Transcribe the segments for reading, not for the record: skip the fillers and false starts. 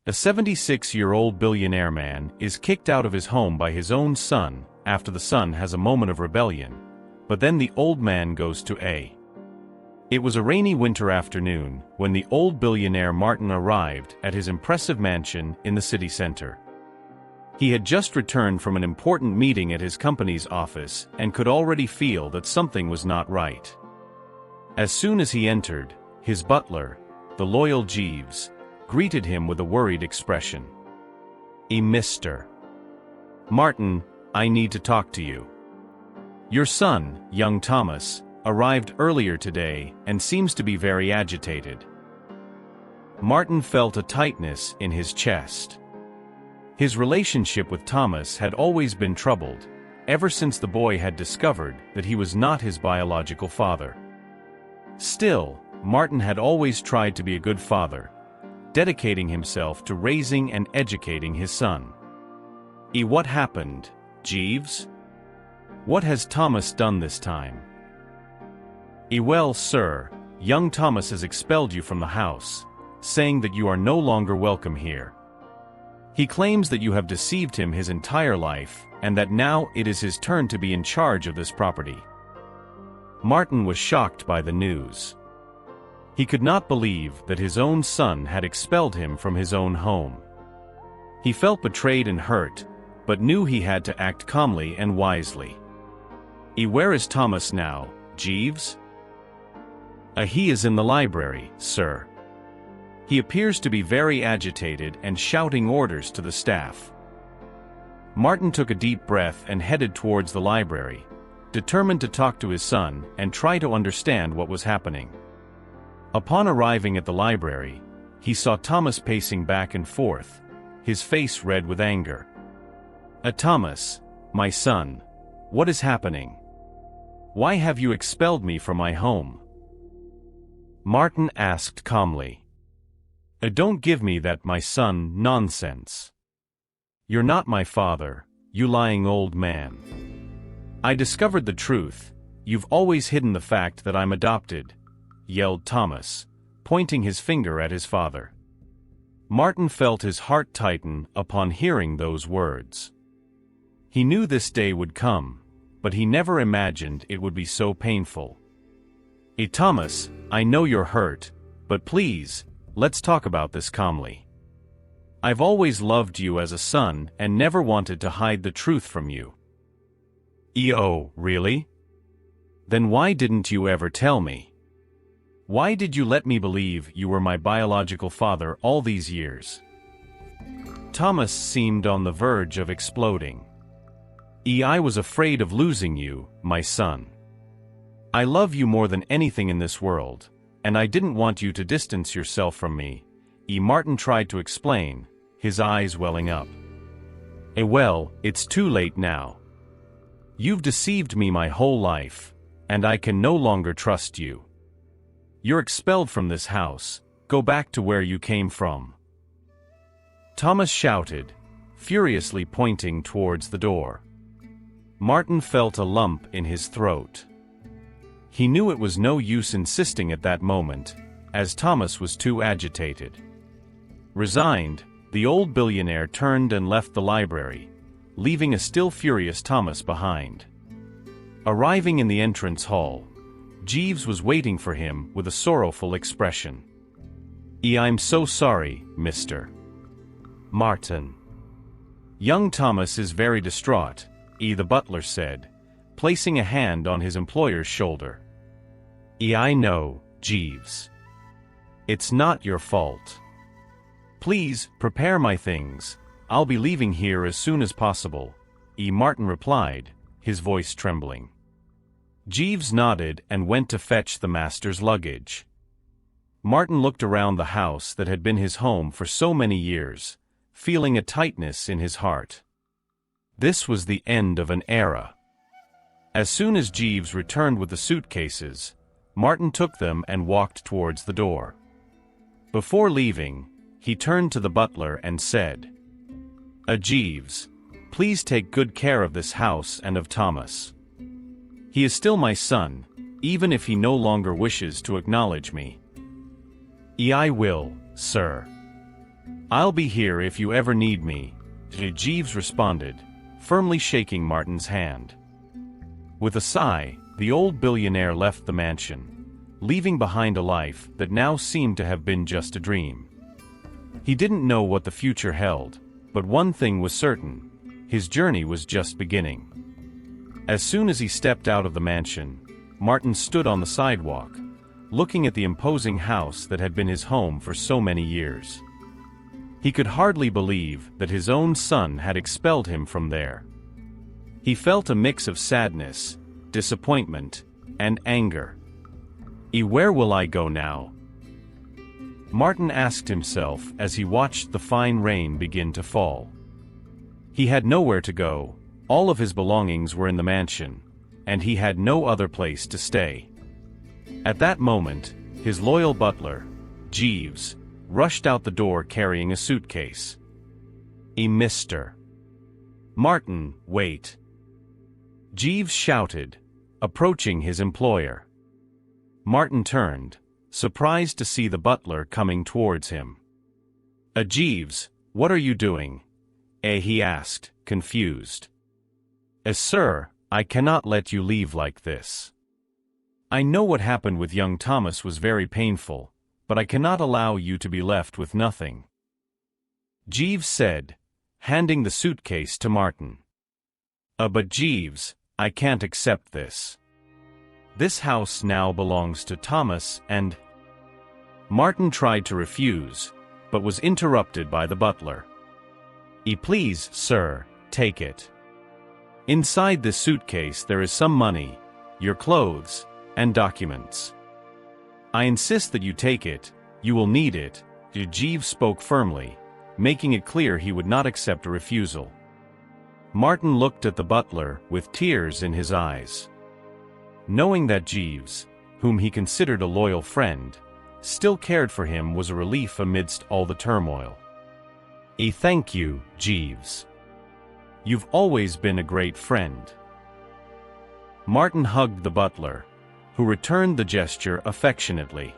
A 76-year-old billionaire man is kicked out of his home by his own son after the son has a moment of rebellion, but then the old man goes to A. It was a rainy winter afternoon when the old billionaire Martin arrived at his impressive mansion in the city center. He had just returned from an important meeting at his company's office and could already feel that something was not right. As soon as he entered, his butler, the loyal Jeeves, greeted him with a worried expression. "Mr. Martin, I need to talk to you. Your son, young Thomas, arrived earlier today and seems to be very agitated." Martin felt a tightness in his chest. His relationship with Thomas had always been troubled, ever since the boy had discovered that he was not his biological father. Still, Martin had always tried to be a good father, dedicating himself to raising and educating his son. What happened, Jeeves? What has Thomas done this time? Well, sir, young Thomas has expelled you from the house, saying that you are no longer welcome here. He claims that you have deceived him his entire life, and that now it is his turn to be in charge of this property. Martin was shocked by the news. He could not believe that his own son had expelled him from his own home. He felt betrayed and hurt, but knew he had to act calmly and wisely. Where is Thomas now, Jeeves? He is in the library, sir. He appears to be very agitated and shouting orders to the staff. Martin took a deep breath and headed towards the library, determined to talk to his son and try to understand what was happening. Upon arriving at the library, he saw Thomas pacing back and forth, his face red with anger. Thomas, my son, what is happening? Why have you expelled me from my home?" Martin asked calmly. Don't give me that my son nonsense. You're not my father, you lying old man. I discovered the truth. You've always hidden the fact that I'm adopted," yelled Thomas, pointing his finger at his father. Martin felt his heart tighten upon hearing those words. He knew this day would come, but he never imagined it would be so painful. Thomas, I know you're hurt, but please, let's talk about this calmly. I've always loved you as a son and never wanted to hide the truth from you." Oh, really? Then why didn't you ever tell me? Why did you let me believe you were my biological father all these years? Thomas seemed on the verge of exploding. I was afraid of losing you, my son. I love you more than anything in this world, and I didn't want you to distance yourself from me, Martin tried to explain, his eyes welling up. Well, it's too late now. You've deceived me my whole life, and I can no longer trust you. You're expelled from this house, go back to where you came from. Thomas shouted, furiously pointing towards the door. Martin felt a lump in his throat. He knew it was no use insisting at that moment, as Thomas was too agitated. Resigned, the old billionaire turned and left the library, leaving a still furious Thomas behind. Arriving in the entrance hall, Jeeves was waiting for him with a sorrowful expression. I'm so sorry, Mr. Martin. Young Thomas is very distraught, the butler said, placing a hand on his employer's shoulder. I know, Jeeves. It's not your fault. Please, prepare my things. I'll be leaving here as soon as possible, Martin replied, his voice trembling. Jeeves nodded and went to fetch the master's luggage. Martin looked around the house that had been his home for so many years, feeling a tightness in his heart. This was the end of an era. As soon as Jeeves returned with the suitcases, Martin took them and walked towards the door. Before leaving, he turned to the butler and said, Jeeves, please take good care of this house and of Thomas. He is still my son, even if he no longer wishes to acknowledge me. I will, sir. "I'll be here if you ever need me," Jeeves responded, firmly shaking Martin's hand. With a sigh, the old billionaire left the mansion, leaving behind a life that now seemed to have been just a dream. He didn't know what the future held, but one thing was certain: his journey was just beginning. As soon as he stepped out of the mansion, Martin stood on the sidewalk, looking at the imposing house that had been his home for so many years. He could hardly believe that his own son had expelled him from there. He felt a mix of sadness, disappointment, and anger. Where will I go now?" Martin asked himself as he watched the fine rain begin to fall. He had nowhere to go, all of his belongings were in the mansion, and he had no other place to stay. At that moment, his loyal butler, Jeeves, rushed out the door carrying a suitcase. "Mr. Martin, wait!" Jeeves shouted, approaching his employer. Martin turned, surprised to see the butler coming towards him. "Jeeves, what are you doing?" he asked, confused. "Sir, I cannot let you leave like this. I know what happened with young Thomas was very painful, but I cannot allow you to be left with nothing," Jeeves said, handing the suitcase to Martin. But Jeeves, I can't accept this. This house now belongs to Thomas and—" Martin tried to refuse, but was interrupted by the butler. "Please, sir, take it. Inside this suitcase there is some money, your clothes, and documents. I insist that you take it, you will need it." Jeeves spoke firmly, making it clear he would not accept a refusal. Martin looked at the butler with tears in his eyes. Knowing that Jeeves, whom he considered a loyal friend, still cared for him was a relief amidst all the turmoil. "Thank you, Jeeves. You've always been a great friend." Martin hugged the butler, who returned the gesture affectionately.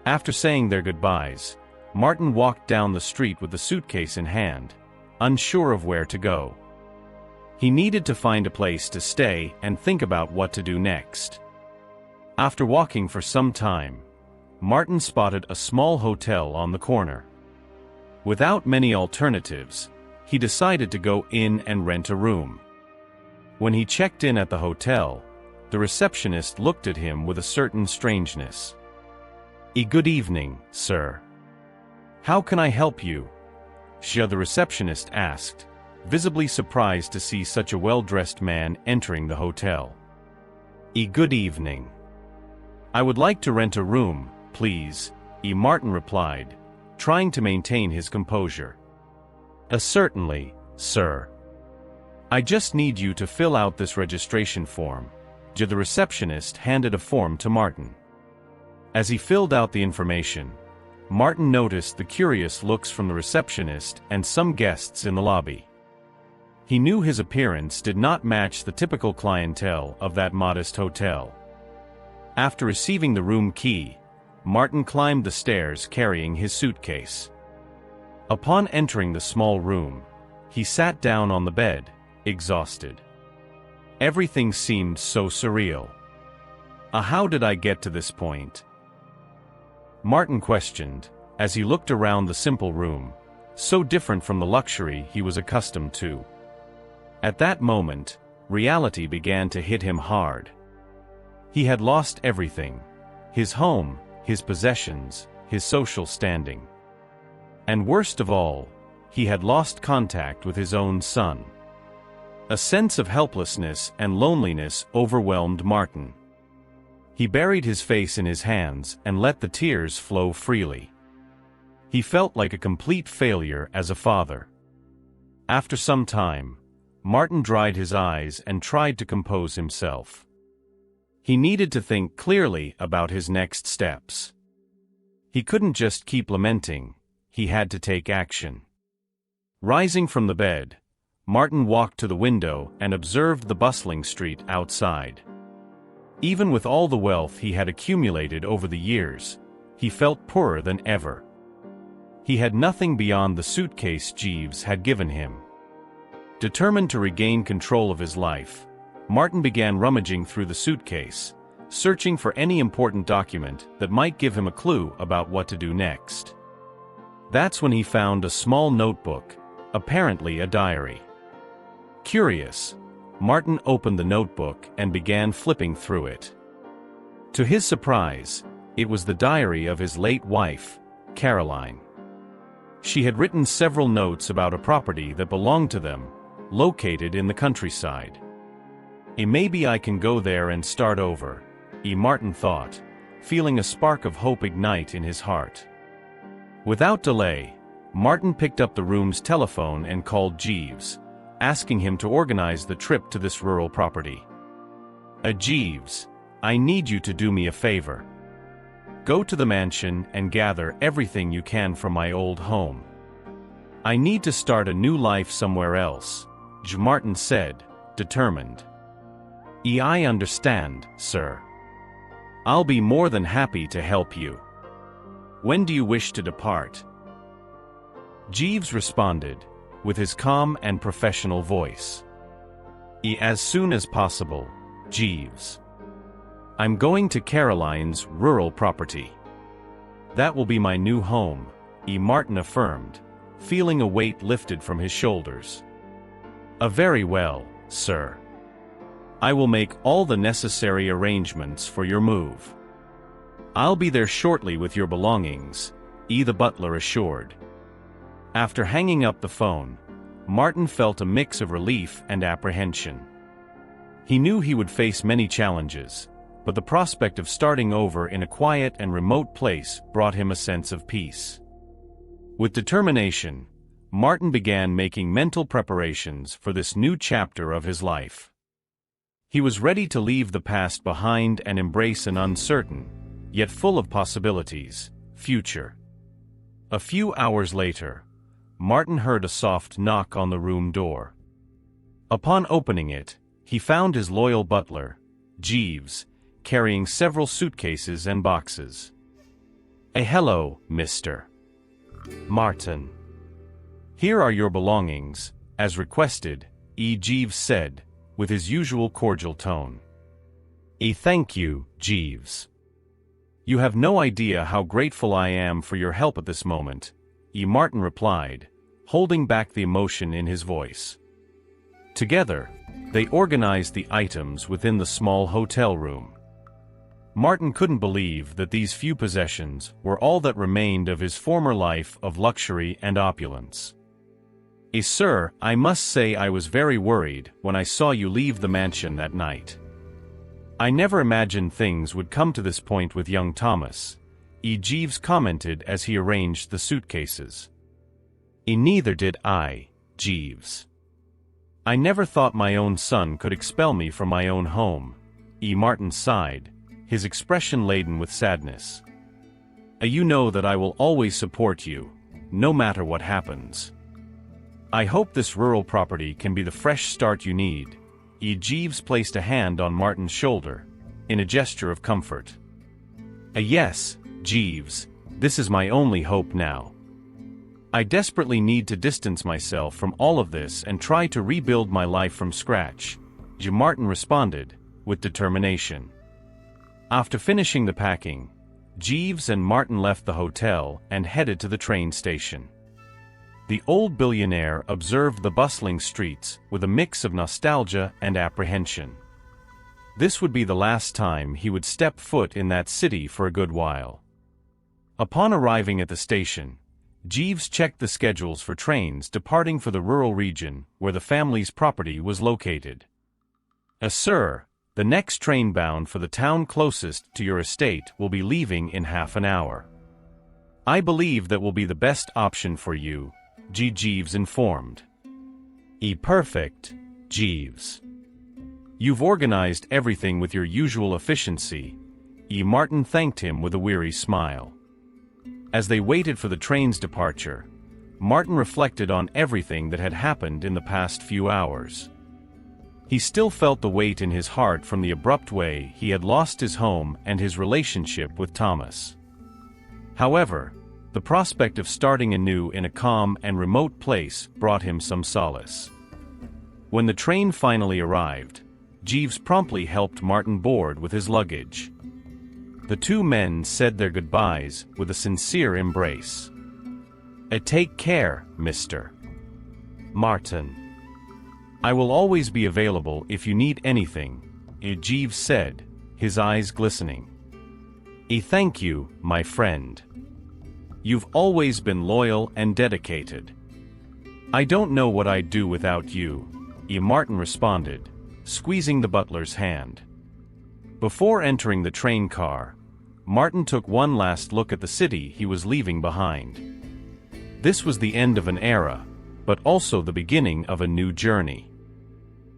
After saying their goodbyes, Martin walked down the street with the suitcase in hand, unsure of where to go. He needed to find a place to stay and think about what to do next. After walking for some time, Martin spotted a small hotel on the corner. Without many alternatives, he decided to go in and rent a room. When he checked in at the hotel, the receptionist looked at him with a certain strangeness. "Good evening, sir. How can I help you?" the receptionist asked, visibly surprised to see such a well-dressed man entering the hotel. "Good evening. I would like to rent a room, please," Martin replied, trying to maintain his composure. Certainly, sir. I just need you to fill out this registration form." The receptionist handed a form to Martin. As he filled out the information, Martin noticed the curious looks from the receptionist and some guests in the lobby. He knew his appearance did not match the typical clientele of that modest hotel. After receiving the room key, Martin climbed the stairs carrying his suitcase. Upon entering the small room, he sat down on the bed, exhausted. Everything seemed so surreal. How did I get to this point?" Martin questioned, as he looked around the simple room, so different from the luxury he was accustomed to. At that moment, reality began to hit him hard. He had lost everything: his home, his possessions, his social standing. And worst of all, he had lost contact with his own son. A sense of helplessness and loneliness overwhelmed Martin. He buried his face in his hands and let the tears flow freely. He felt like a complete failure as a father. After some time, Martin dried his eyes and tried to compose himself. He needed to think clearly about his next steps. He couldn't just keep lamenting, he had to take action. Rising from the bed, Martin walked to the window and observed the bustling street outside. Even with all the wealth he had accumulated over the years, he felt poorer than ever. He had nothing beyond the suitcase Jeeves had given him. Determined to regain control of his life, Martin began rummaging through the suitcase, searching for any important document that might give him a clue about what to do next. That's when he found a small notebook, apparently a diary. Curious, Martin opened the notebook and began flipping through it. To his surprise, it was the diary of his late wife, Caroline. She had written several notes about a property that belonged to them, located in the countryside. Maybe I can go there and start over, Martin thought, feeling a spark of hope ignite in his heart. Without delay, Martin picked up the room's telephone and called Jeeves, asking him to organize the trip to this rural property. Jeeves, I need you to do me a favor. Go to the mansion and gather everything you can from my old home. I need to start a new life somewhere else, Martin said, determined. I understand, sir. I'll be more than happy to help you. When do you wish to depart? Jeeves responded, with his calm and professional voice. As soon as possible, Jeeves. I'm going to Caroline's rural property. That will be my new home, Martin affirmed, feeling a weight lifted from his shoulders. Very well, sir. I will make all the necessary arrangements for your move. I'll be there shortly with your belongings, the butler assured. After hanging up the phone, Martin felt a mix of relief and apprehension. He knew he would face many challenges, but the prospect of starting over in a quiet and remote place brought him a sense of peace. With determination, Martin began making mental preparations for this new chapter of his life. He was ready to leave the past behind and embrace an uncertain, yet full of possibilities, future. A few hours later, Martin heard a soft knock on the room door. Upon opening it, he found his loyal butler, Jeeves, carrying several suitcases and boxes. Hello, Mr. Martin. Here are your belongings, as requested, Jeeves said, with his usual cordial tone. Thank you, Jeeves. You have no idea how grateful I am for your help at this moment, Martin replied, holding back the emotion in his voice. Together, they organized the items within the small hotel room. Martin couldn't believe that these few possessions were all that remained of his former life of luxury and opulence. Sir, I must say I was very worried when I saw you leave the mansion that night. I never imagined things would come to this point with young Thomas, Jeeves commented as he arranged the suitcases. Neither did I, Jeeves. I never thought my own son could expel me from my own home, Martin sighed, his expression laden with sadness. You know that I will always support you, no matter what happens. I hope this rural property can be the fresh start you need. Jeeves placed a hand on Martin's shoulder, in a gesture of comfort. Yes, Jeeves, this is my only hope now. I desperately need to distance myself from all of this and try to rebuild my life from scratch, Martin responded, with determination. After finishing the packing, Jeeves and Martin left the hotel and headed to the train station. The old billionaire observed the bustling streets with a mix of nostalgia and apprehension. This would be the last time he would step foot in that city for a good while. Upon arriving at the station, Jeeves checked the schedules for trains departing for the rural region where the family's property was located. Sir, the next train bound for the town closest to your estate will be leaving in half an hour. I believe that will be the best option for you, Jeeves informed. Perfect, Jeeves. You've organized everything with your usual efficiency, Martin thanked him with a weary smile. As they waited for the train's departure, Martin reflected on everything that had happened in the past few hours. He still felt the weight in his heart from the abrupt way he had lost his home and his relationship with Thomas. However, The prospect of starting anew in a calm and remote place brought him some solace. When the train finally arrived, Jeeves promptly helped Martin board with his luggage. The two men said their goodbyes with a sincere embrace. Take care, Mr. Martin. I will always be available if you need anything, Jeeves said, his eyes glistening. Thank you, my friend. You've always been loyal and dedicated. I don't know what I'd do without you, Martin responded, squeezing the butler's hand. Before entering the train car, Martin took one last look at the city he was leaving behind. This was the end of an era, but also the beginning of a new journey.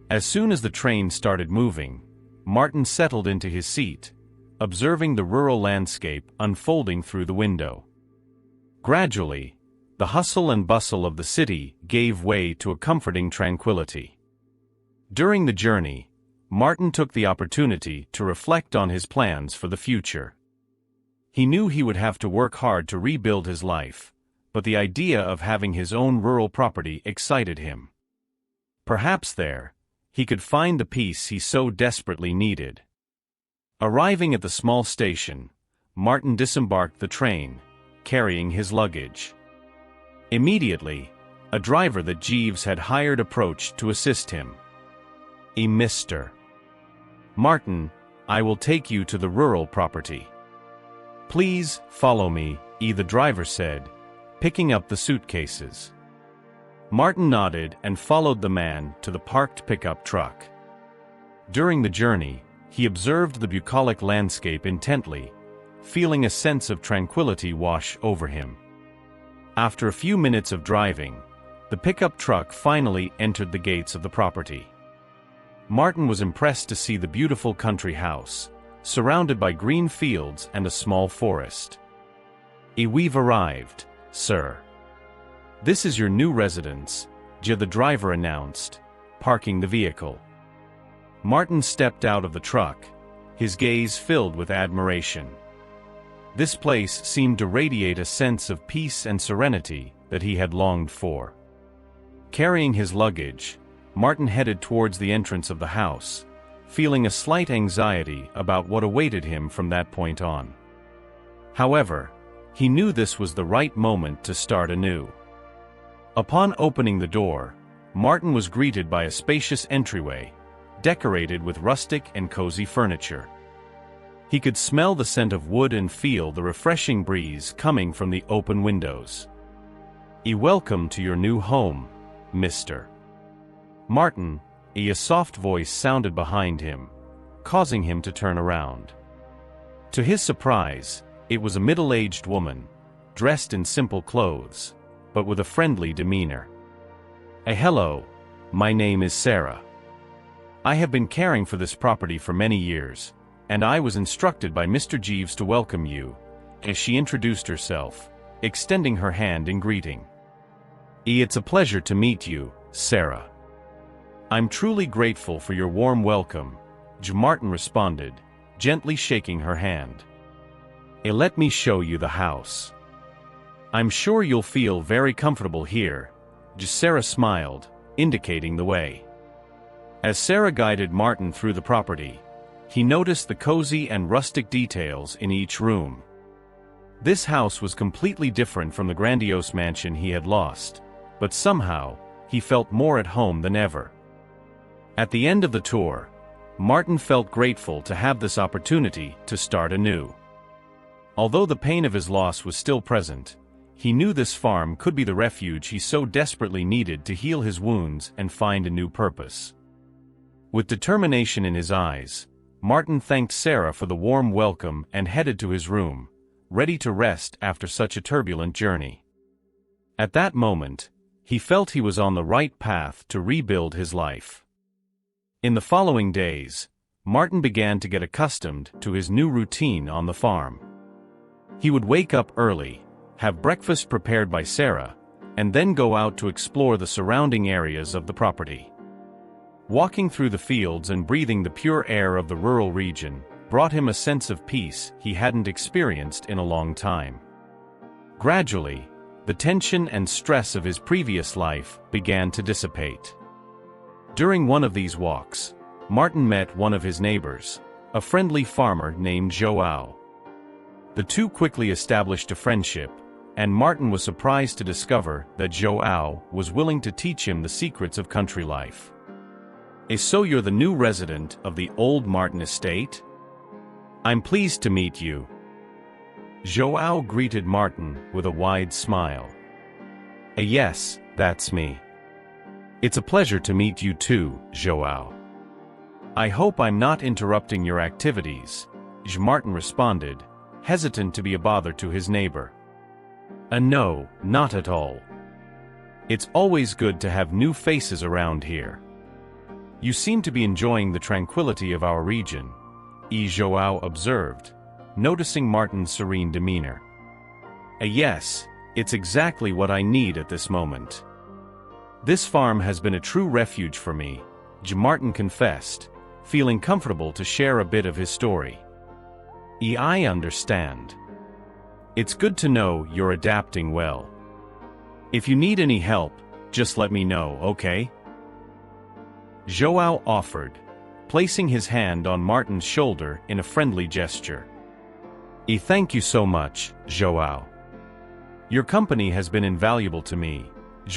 As soon as the train started moving, Martin settled into his seat, observing the rural landscape unfolding through the window. Gradually, the hustle and bustle of the city gave way to a comforting tranquility. During the journey, Martin took the opportunity to reflect on his plans for the future. He knew he would have to work hard to rebuild his life, but the idea of having his own rural property excited him. Perhaps there, he could find the peace he so desperately needed. Arriving at the small station, Martin disembarked the train, carrying his luggage. Immediately, a driver that Jeeves had hired approached to assist him. Mr. Martin, I will take you to the rural property. Please follow me, the driver said, picking up the suitcases. Martin nodded and followed the man to the parked pickup truck. During the journey, he observed the bucolic landscape intently, feeling a sense of tranquility wash over him. After a few minutes of driving, the pickup truck finally entered the gates of the property. Martin was impressed to see the beautiful country house, surrounded by green fields and a small forest. We've arrived, sir. This is your new residence, the driver announced, parking the vehicle. Martin stepped out of the truck, his gaze filled with admiration. This place seemed to radiate a sense of peace and serenity that he had longed for. Carrying his luggage, Martin headed towards the entrance of the house, feeling a slight anxiety about what awaited him from that point on. However, he knew this was the right moment to start anew. Upon opening the door, Martin was greeted by a spacious entryway, decorated with rustic and cozy furniture. He could smell the scent of wood and feel the refreshing breeze coming from the open windows. Welcome to your new home, Mr. Martin, a soft voice sounded behind him, causing him to turn around. To his surprise, it was a middle-aged woman, dressed in simple clothes, but with a friendly demeanor. Hello, my name is Sarah. I have been caring for this property for many years, and I was instructed by Mr. Jeeves to welcome you, as she introduced herself, extending her hand in greeting. It's a pleasure to meet you, Sarah. I'm truly grateful for your warm welcome, Martin responded, gently shaking her hand. Let me show you the house. I'm sure you'll feel very comfortable here, Sarah smiled, indicating the way. As Sarah guided Martin through the property, he noticed the cozy and rustic details in each room. This house was completely different from the grandiose mansion he had lost, but somehow, he felt more at home than ever. At the end of the tour, Martin felt grateful to have this opportunity to start anew. Although the pain of his loss was still present, he knew this farm could be the refuge he so desperately needed to heal his wounds and find a new purpose. With determination in his eyes, Martin thanked Sarah for the warm welcome and headed to his room, ready to rest after such a turbulent journey. At that moment, he felt he was on the right path to rebuild his life. In the following days, Martin began to get accustomed to his new routine on the farm. He would wake up early, have breakfast prepared by Sarah, and then go out to explore the surrounding areas of the property. Walking through the fields and breathing the pure air of the rural region brought him a sense of peace he hadn't experienced in a long time. Gradually, the tension and stress of his previous life began to dissipate. During one of these walks, Martin met one of his neighbors, a friendly farmer named João. The two quickly established a friendship, and Martin was surprised to discover that João was willing to teach him the secrets of country life. So you're the new resident of the old Martin estate? I'm pleased to meet you. João greeted Martin with a wide smile. Yes, that's me. It's a pleasure to meet you too, João. I hope I'm not interrupting your activities, Martin responded, hesitant to be a bother to his neighbor. No, not at all. It's always good to have new faces around here. You seem to be enjoying the tranquility of our region, João observed, noticing Martin's serene demeanor. Yes, it's exactly what I need at this moment. This farm has been a true refuge for me, Martin confessed, feeling comfortable to share a bit of his story. I understand. It's good to know you're adapting well. If you need any help, just let me know, okay? João offered, placing his hand on Martin's shoulder in a friendly gesture. Thank you so much, João. Your company has been invaluable to me,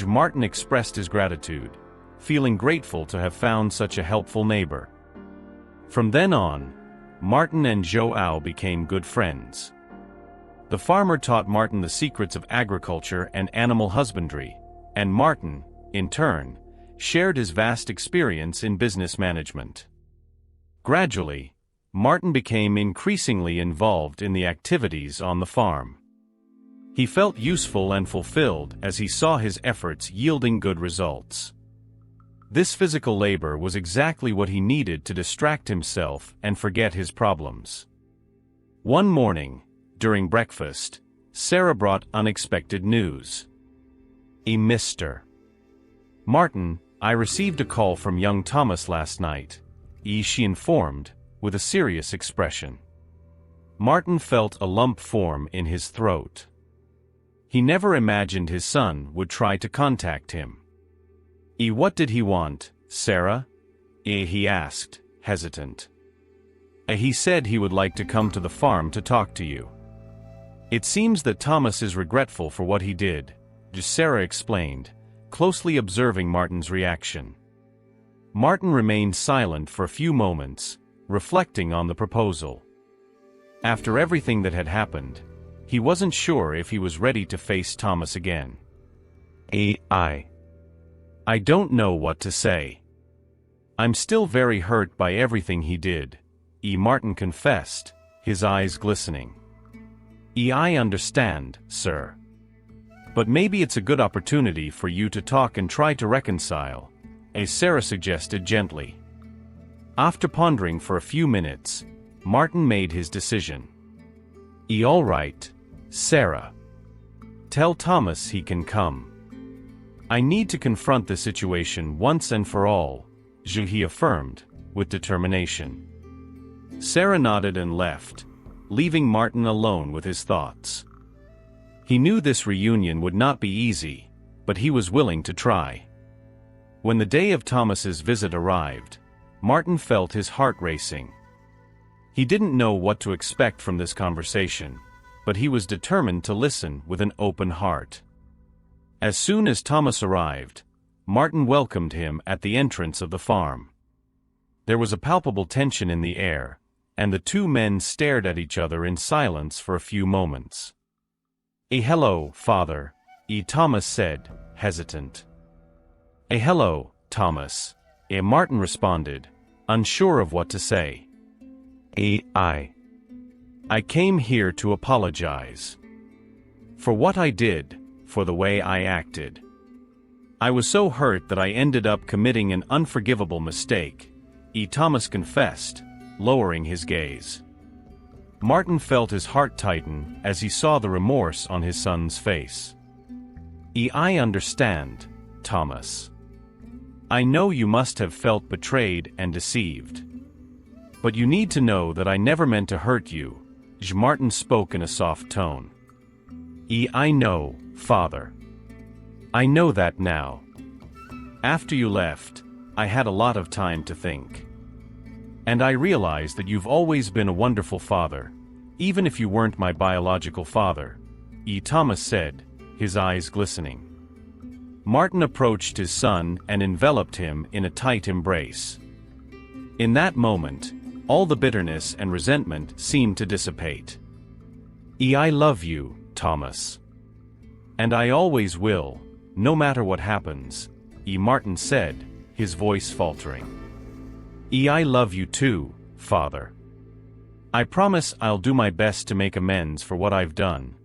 Martin expressed his gratitude, feeling grateful to have found such a helpful neighbor. From then on, Martin and João became good friends. The farmer taught Martin the secrets of agriculture and animal husbandry, and Martin, in turn, shared his vast experience in business management. Gradually, Martin became increasingly involved in the activities on the farm. He felt useful and fulfilled as he saw his efforts yielding good results. This physical labor was exactly what he needed to distract himself and forget his problems. One morning, during breakfast, Sarah brought unexpected news. Mr. Martin, I received a call from young Thomas last night, she informed, with a serious expression. Martin felt a lump form in his throat. He never imagined his son would try to contact him. What did he want, Sarah? He asked, hesitant. He said he would like to come to the farm to talk to you. It seems that Thomas is regretful for what he did, Sarah explained, closely observing Martin's reaction. Martin remained silent for a few moments, reflecting on the proposal. After everything that had happened, he wasn't sure if he was ready to face Thomas again. I don't know what to say. I'm still very hurt by everything he did, Martin confessed, his eyes glistening. I understand, sir. But maybe it's a good opportunity for you to talk and try to reconcile, Sarah suggested gently. After pondering for a few minutes, Martin made his decision. All right, Sarah. Tell Thomas he can come. I need to confront the situation once and for all, he affirmed, with determination. Sarah nodded and left, leaving Martin alone with his thoughts. He knew this reunion would not be easy, but he was willing to try. When the day of Thomas's visit arrived, Martin felt his heart racing. He didn't know what to expect from this conversation, but he was determined to listen with an open heart. As soon as Thomas arrived, Martin welcomed him at the entrance of the farm. There was a palpable tension in the air, and the two men stared at each other in silence for a few moments. Hello, father, Thomas said, hesitant. Hello, Thomas, Martin responded, unsure of what to say. I came here to apologize. For what I did, for the way I acted. I was so hurt that I ended up committing an unforgivable mistake, Thomas confessed, lowering his gaze. Martin felt his heart tighten as he saw the remorse on his son's face. I understand, Thomas. I know you must have felt betrayed and deceived. But you need to know that I never meant to hurt you, Martin spoke in a soft tone. I know, Father. I know that now. After you left, I had a lot of time to think. And I realized that you've always been a wonderful father, even if you weren't my biological father, Thomas said, his eyes glistening. Martin approached his son and enveloped him in a tight embrace. In that moment, all the bitterness and resentment seemed to dissipate. I love you, Thomas. And I always will, no matter what happens, Martin said, his voice faltering. I love you too, Father. I promise I'll do my best to make amends for what I've done,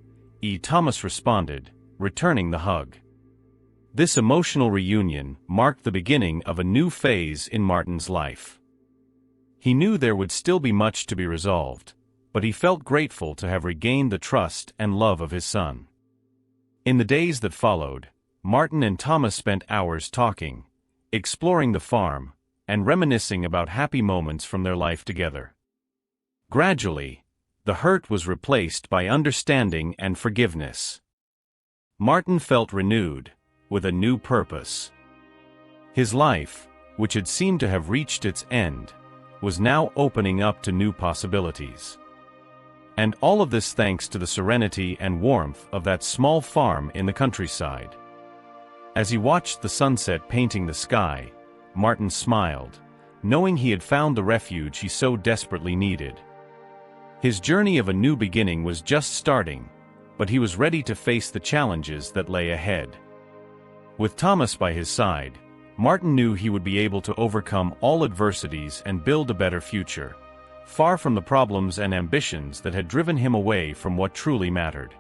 Thomas responded, returning the hug. This emotional reunion marked the beginning of a new phase in Martin's life. He knew there would still be much to be resolved, but he felt grateful to have regained the trust and love of his son. In the days that followed, Martin and Thomas spent hours talking, exploring the farm, and reminiscing about happy moments from their life together. Gradually, the hurt was replaced by understanding and forgiveness. Martin felt renewed, with a new purpose. His life, which had seemed to have reached its end, was now opening up to new possibilities. And all of this thanks to the serenity and warmth of that small farm in the countryside. As he watched the sunset painting the sky, Martin smiled, knowing he had found the refuge he so desperately needed. His journey of a new beginning was just starting, but he was ready to face the challenges that lay ahead. With Thomas by his side, Martin knew he would be able to overcome all adversities and build a better future, far from the problems and ambitions that had driven him away from what truly mattered.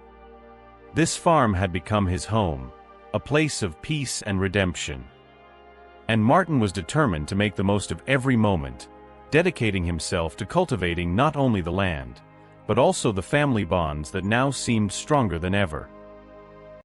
This farm had become his home, a place of peace and redemption. And Martin was determined to make the most of every moment, dedicating himself to cultivating not only the land, but also the family bonds that now seemed stronger than ever.